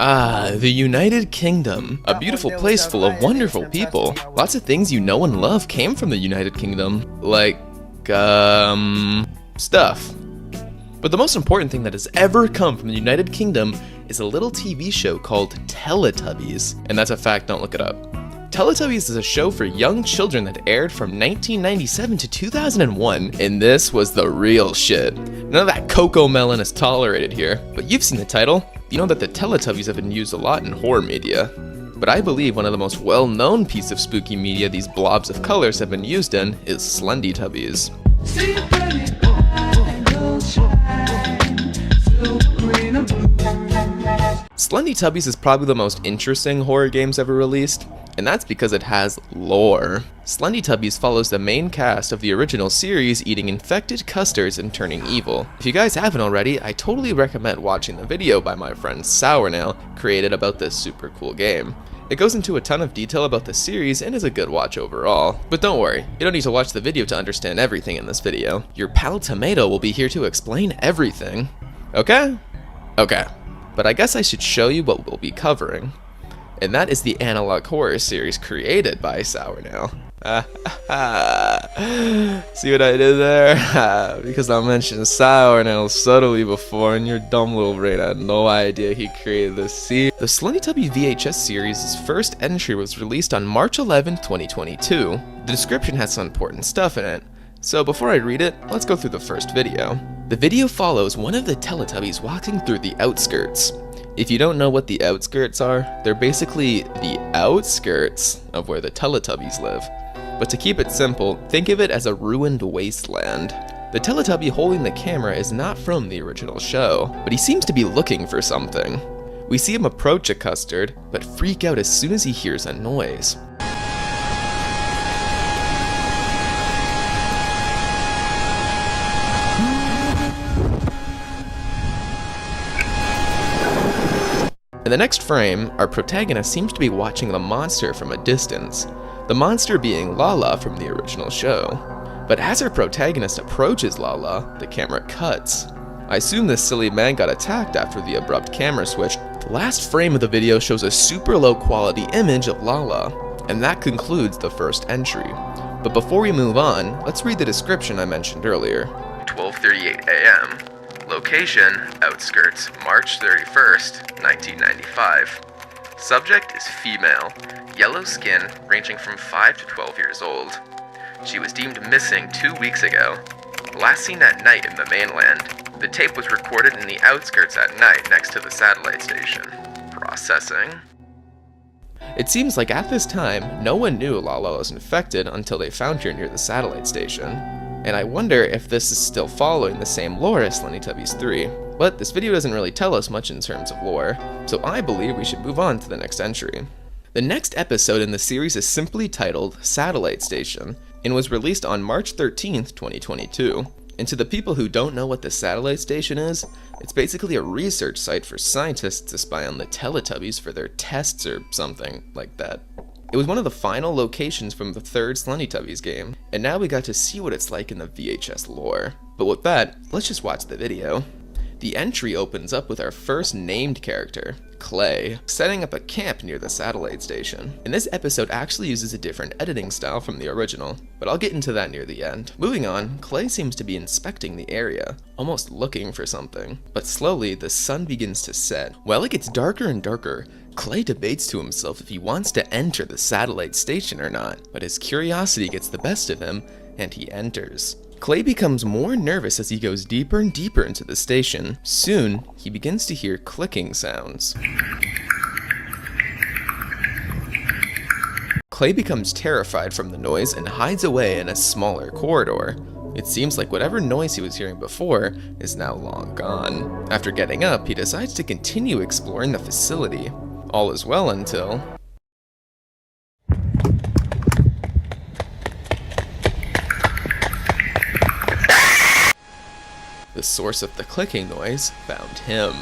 Ah, the United Kingdom. A beautiful place full of wonderful people. Lots of things you know and love came from the United Kingdom. Like, stuff. But the most important thing that has ever come from the United Kingdom is a little TV show called Teletubbies. And that's a fact, don't look it up. Teletubbies is a show for young children that aired from 1997 to 2001, and this was the real shit. None of that cocoa melon is tolerated here, but you've seen the title. You know that the Teletubbies have been used a lot in horror media. But I believe one of the most well-known piece of spooky media these blobs of colors have been used in is Slendytubbies. Slendytubbies is probably the most interesting horror games ever released, and that's because it has lore. Slendytubbies follows the main cast of the original series eating infected custards and turning evil. If you guys haven't already, I totally recommend watching the video by my friend Sournail created about this super cool game. It goes into a ton of detail about the series and is a good watch overall. But don't worry, you don't need to watch the video to understand everything in this video. Your pal Tomato will be here to explain everything. Okay? Okay. But I guess I should show you what we'll be covering. And that is the analog horror series created by Sournail. See what I did there? Because I mentioned Sournail subtly before, and your dumb little brain had no idea he created this. See? The Slendytubby VHS series' first entry was released on March 11, 2022. The description has some important stuff in it. So before I read it, let's go through the first video. The video follows one of the Teletubbies walking through the outskirts. If you don't know what the outskirts are, they're basically the outskirts of where the Teletubbies live. But to keep it simple, think of it as a ruined wasteland. The Teletubby holding the camera is not from the original show, but he seems to be looking for something. We see him approach a custard, but freak out as soon as he hears a noise. In the next frame, our protagonist seems to be watching the monster from a distance, the monster being Lala from the original show. But as our protagonist approaches Lala, the camera cuts. I assume this silly man got attacked after the abrupt camera switch. The last frame of the video shows a super low quality image of Lala, and that concludes the first entry. But before we move on, let's read the description I mentioned earlier. 12:38 a.m. Location, outskirts, March 31st, 1995. Subject is female, yellow skin, ranging from 5 to 12 years old. She was deemed missing 2 weeks ago. Last seen at night in the mainland. The tape was recorded in the outskirts at night next to the satellite station. Processing. It seems like at this time, no one knew Lala was infected until they found her near the satellite station. And I wonder if this is still following the same lore as Slendytubbies 3. But this video doesn't really tell us much in terms of lore, so I believe we should move on to the next entry. The next episode in the series is simply titled Satellite Station, and was released on March 13th, 2022. And to the people who don't know what the satellite station is, it's basically a research site for scientists to spy on the Teletubbies for their tests or something like that. It was one of the final locations from the third Slendytubbies game, and now we got to see what it's like in the VHS lore. But with that, let's just watch the video. The entry opens up with our first named character, Clay, setting up a camp near the satellite station. And this episode actually uses a different editing style from the original, but I'll get into that near the end. Moving on, Clay seems to be inspecting the area, almost looking for something. But slowly, the sun begins to set. While it gets darker and darker, Clay debates to himself if he wants to enter the satellite station or not, but his curiosity gets the best of him, and he enters. Clay becomes more nervous as he goes deeper and deeper into the station. Soon, he begins to hear clicking sounds. Clay becomes terrified from the noise and hides away in a smaller corridor. It seems like whatever noise he was hearing before is now long gone. After getting up, he decides to continue exploring the facility. All is well until... the source of the clicking noise found him.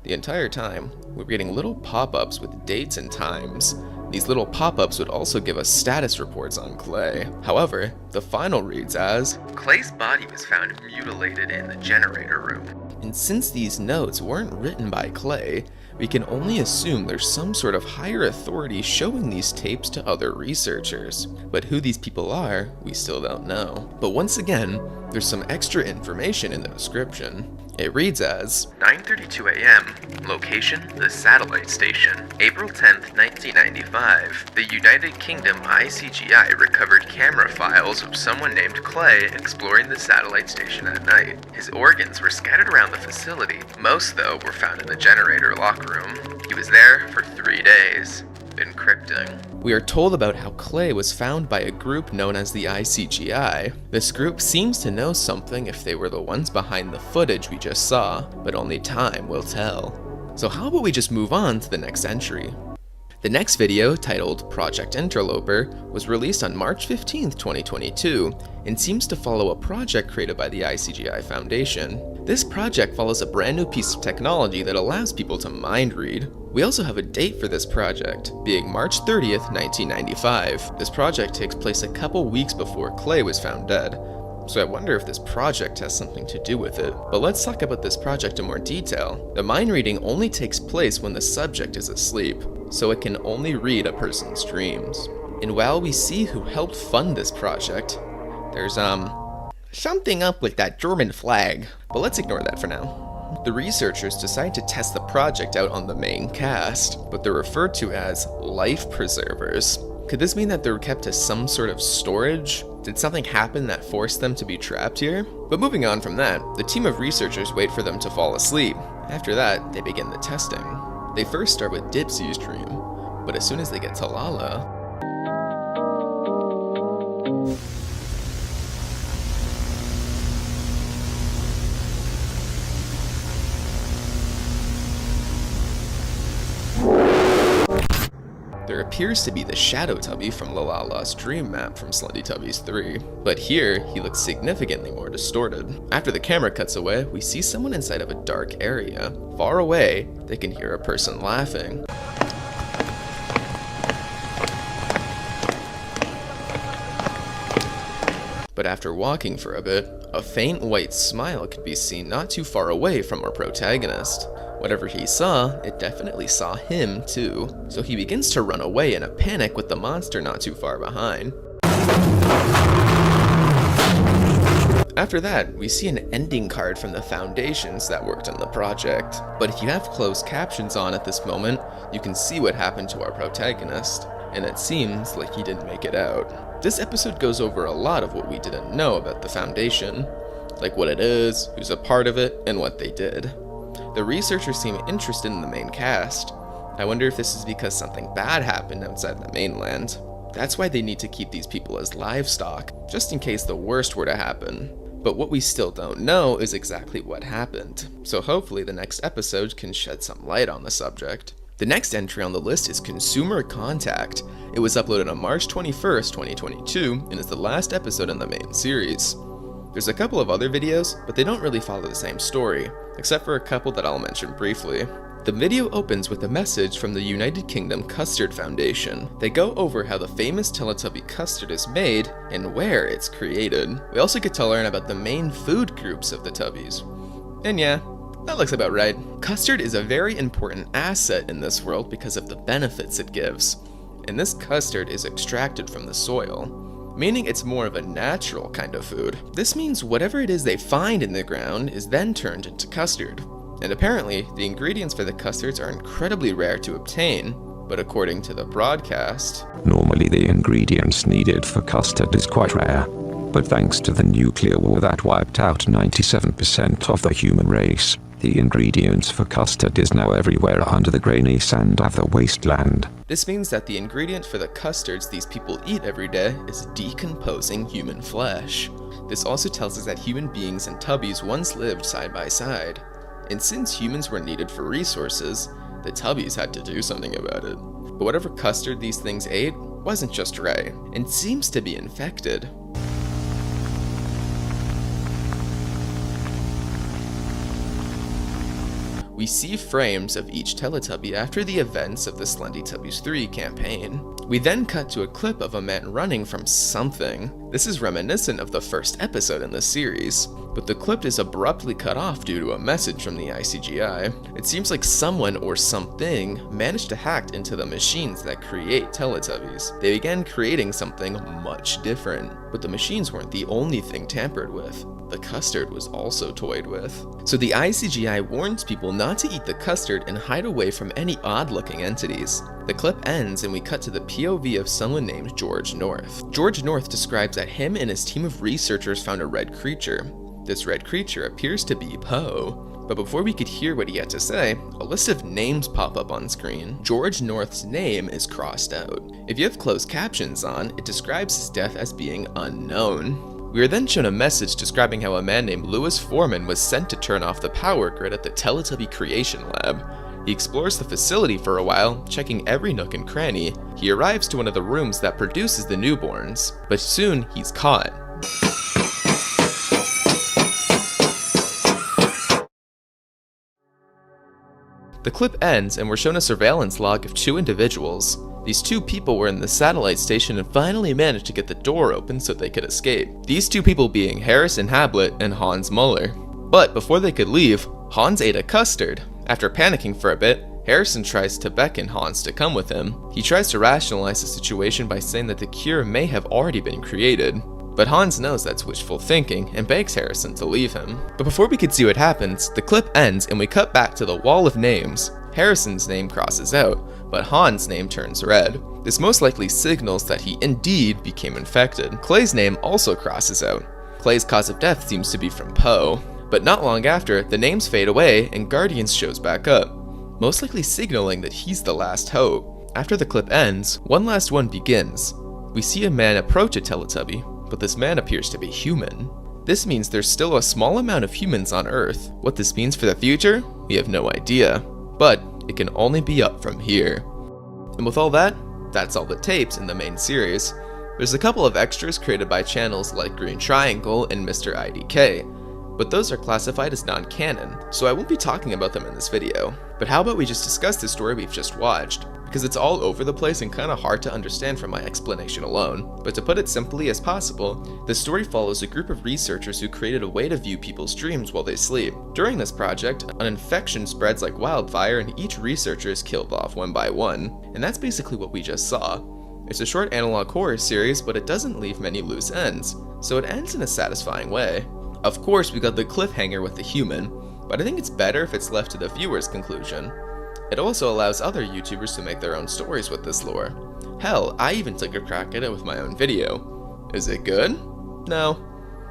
The entire time, we were getting little pop-ups with dates and times. These little pop-ups would also give us status reports on Clay. However, the final reads as, Clay's body was found mutilated in the generator room. And since these notes weren't written by Clay, we can only assume there's some sort of higher authority showing these tapes to other researchers. But who these people are, we still don't know. But once again, there's some extra information in the description. It reads as 9:32 a.m. Location: the satellite station. April 10th, 1995. The United Kingdom ICGI recovered camera files of someone named Clay exploring the satellite station at night. His organs were scattered around the facility. Most, though, were found in the generator locker room. He was there for 3 days. Encrypting. We are told about how Clay was found by a group known as the ICGI. This group seems to know something if they were the ones behind the footage we just saw, but only time will tell. So how about we just move on to the next entry? The next video, titled Project Interloper, was released on March 15th, 2022, and seems to follow a project created by the ICGI Foundation. This project follows a brand new piece of technology that allows people to mind read. We also have a date for this project, being March 30th, 1995. This project takes place a couple weeks before Clay was found dead, so I wonder if this project has something to do with it. But let's talk about this project in more detail. The mind reading only takes place when the subject is asleep, so it can only read a person's dreams. And while we see who helped fund this project, there's something up with that German flag, but let's ignore that for now. The researchers decide to test the project out on the main cast, but they're referred to as life preservers. Could this mean that they were kept as some sort of storage? Did something happen that forced them to be trapped here? But moving on from that, the team of researchers wait for them to fall asleep. After that, they begin the testing. They first start with Dipsy's dream, but as soon as they get to Lala, there appears to be the Shadow Tubby from Lala's dream map from Slendytubbies 3, but here he looks significantly more distorted. After the camera cuts away, we see someone inside of a dark area. Far away, they can hear a person laughing. But after walking for a bit, a faint white smile could be seen not too far away from our protagonist. Whatever he saw, it definitely saw him too, so he begins to run away in a panic with the monster not too far behind. After that, we see an ending card from the foundations that worked on the project. But if you have closed captions on at this moment, you can see what happened to our protagonist, and it seems like he didn't make it out. This episode goes over a lot of what we didn't know about the foundation, like what it is, who's a part of it, and what they did. The researchers seem interested in the main cast. I wonder if this is because something bad happened outside the mainland. That's why they need to keep these people as livestock, just in case the worst were to happen. But what we still don't know is exactly what happened, so hopefully the next episode can shed some light on the subject. The next entry on the list is Consumer Contact. It was uploaded on March 21st, 2022, and is the last episode in the main series. There's a couple of other videos, but they don't really follow the same story, except for a couple that I'll mention briefly. The video opens with a message from the United Kingdom Custard Foundation. They go over how the famous Teletubby custard is made and where it's created. We also get to learn about the main food groups of the Tubbies. And yeah, that looks about right. Custard is a very important asset in this world because of the benefits it gives. And this custard is extracted from the soil, meaning it's more of a natural kind of food. This means whatever it is they find in the ground is then turned into custard. And apparently, the ingredients for the custards are incredibly rare to obtain, but according to the broadcast, normally the ingredients needed for custard is quite rare, but thanks to the nuclear war that wiped out 97% of the human race, the ingredients for custard is now everywhere under the grainy sand of the wasteland. This means that the ingredient for the custards these people eat every day is decomposing human flesh. This also tells us that human beings and Tubbies once lived side by side. And since humans were needed for resources, the Tubbies had to do something about it. But whatever custard these things ate wasn't just right, and seems to be infected. we see frames of each Teletubby after the events of the Slendytubbies 3 campaign. We then cut to a clip of a man running from something. This is reminiscent of the first episode in this series, but the clip is abruptly cut off due to a message from the ICGI. It seems like someone or something managed to hack into the machines that create Teletubbies. They began creating something much different, but the machines weren't the only thing tampered with. The custard was also toyed with. So the ICGI warns people not to eat the custard and hide away from any odd-looking entities. The clip ends and we cut to the POV of someone named George North. George North describes that him and his team of researchers found a red creature. This red creature appears to be Poe. But before we could hear what he had to say, a list of names pop up on screen. George North's name is crossed out. If you have closed captions on, it describes his death as being unknown. We are then shown a message describing how a man named Lewis Foreman was sent to turn off the power grid at the Teletubby Creation Lab. He explores the facility for a while, checking every nook and cranny. He arrives to one of the rooms that produces the newborns, but soon he's caught. The clip ends and we're shown a surveillance log of 2 individuals. These 2 people were in the satellite station and finally managed to get the door open so they could escape. These 2 people being Harrison Hablett and Hans Muller. But before they could leave, Hans ate a custard. After panicking for a bit, Harrison tries to beckon Hans to come with him. He tries to rationalize the situation by saying that the cure may have already been created. But Hans knows that's wishful thinking and begs Harrison to leave him. But before we could see what happens, the clip ends and we cut back to the wall of names. Harrison's name crosses out, but Hans' name turns red. This most likely signals that he indeed became infected. Clay's name also crosses out. Clay's cause of death seems to be from Poe. But not long after, the names fade away and Guardians shows back up, most likely signaling that he's the last hope. After the clip ends, one last one begins. We see a man approach a Teletubby, but this man appears to be human. This means there's still a small amount of humans on Earth. What this means for the future, we have no idea. But it can only be up from here. And with all that, that's all the tapes in the main series. There's a couple of extras created by channels like Green Triangle and Mr. IDK, but those are classified as non-canon, so I won't be talking about them in this video. But how about we just discuss the story we've just watched? Because it's all over the place and kinda hard to understand from my explanation alone. But to put it simply as possible, the story follows a group of researchers who created a way to view people's dreams while they sleep. During this project, an infection spreads like wildfire and each researcher is killed off one by one. And that's basically what we just saw. It's a short analog horror series, but it doesn't leave many loose ends, so it ends in a satisfying way. Of course, we got the cliffhanger with the human, but I think it's better if it's left to the viewer's conclusion. It also allows other YouTubers to make their own stories with this lore. Hell, I even took a crack at it with my own video. Is it good? No.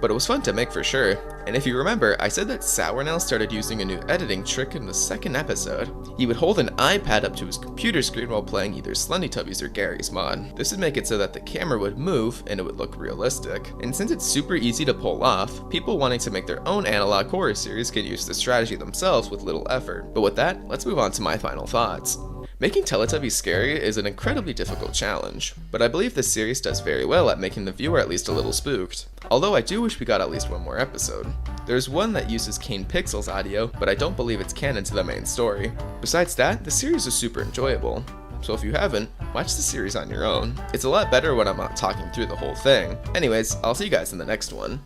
But it was fun to make for sure. And if you remember, I said that Sournell started using a new editing trick in the second episode. He would hold an iPad up to his computer screen while playing either Slendytubbies or Gary's Mod. This would make it so that the camera would move and it would look realistic. And since it's super easy to pull off, people wanting to make their own analog horror series can use this strategy themselves with little effort. But with that, let's move on to my final thoughts. Making Teletubbies scary is an incredibly difficult challenge, but I believe this series does very well at making the viewer at least a little spooked. Although I do wish we got at least one more episode. There's one that uses Kane Pixel's audio, but I don't believe it's canon to the main story. Besides that, the series is super enjoyable. So if you haven't, watch the series on your own. It's a lot better when I'm not talking through the whole thing. Anyways, I'll see you guys in the next one.